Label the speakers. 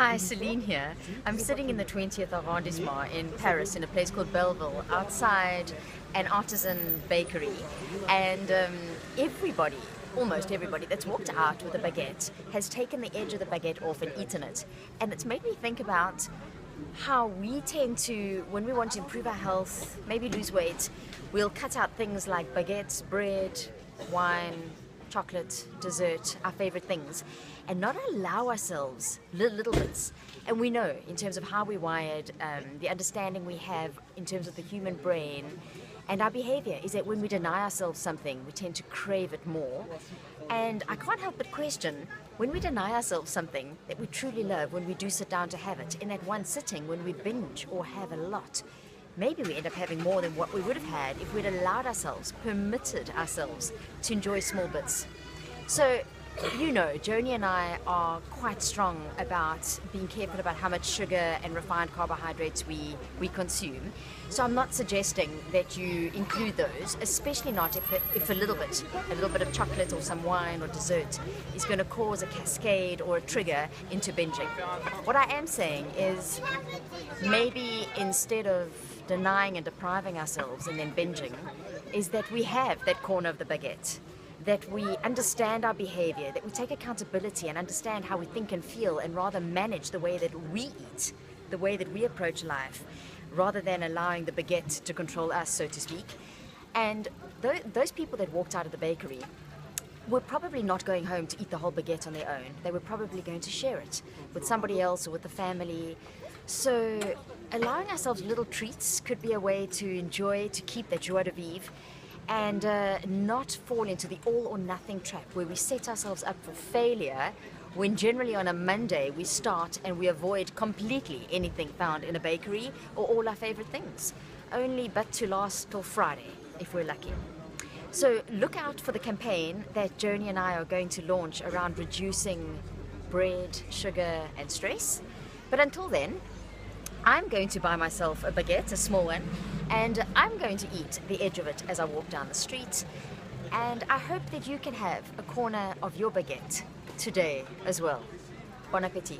Speaker 1: Hi, Celynn here. I'm sitting in the 20th arrondissement in Paris in a place called Belleville outside an artisan bakery, and everybody, almost everybody that's walked out with a baguette has taken the edge of the baguette off and eaten it. And it's made me think about how we tend to, when we want to improve our health, maybe lose weight, we'll cut out things like baguettes, bread, wine, chocolate, dessert, our favorite things, and not allow ourselves little bits. And we know, in terms of how we're wired, the understanding we have in terms of the human brain and our behavior, is that when we deny ourselves something, we tend to crave it more. And I can't help but question, when we deny ourselves something that we truly love, when we do sit down to have it, in that one sitting, when we binge or have a lot, maybe we end up having more than what we would have had if we'd allowed ourselves, permitted ourselves to enjoy small bits. So, you know, Joni and I are quite strong about being careful about how much sugar and refined carbohydrates we consume. So I'm not suggesting that you include those, especially not if a little bit of chocolate or some wine or dessert is going to cause a cascade or a trigger into binging. What I am saying is maybe instead of denying and depriving ourselves and then binging, is that we have that corner of the baguette, that we understand our behavior, that we take accountability and understand how we think and feel, and rather manage the way that we eat, the way that we approach life, rather than allowing the baguette to control us, so to speak. And those people that walked out of the bakery were probably not going home to eat the whole baguette on their own. They were probably going to share it with somebody else or with the family. So allowing ourselves little treats could be a way to enjoy, to keep that joie de vivre, and not fall into the all or nothing trap where we set ourselves up for failure, when generally on a Monday we start and we avoid completely anything found in a bakery or all our favorite things, only but to last till Friday if we're lucky. So look out for the campaign that Joni and I are going to launch around reducing bread, sugar and stress. But until then, I'm going to buy myself a baguette, a small one, and I'm going to eat the edge of it as I walk down the street. And I hope that you can have a corner of your baguette today as well. Bon appétit.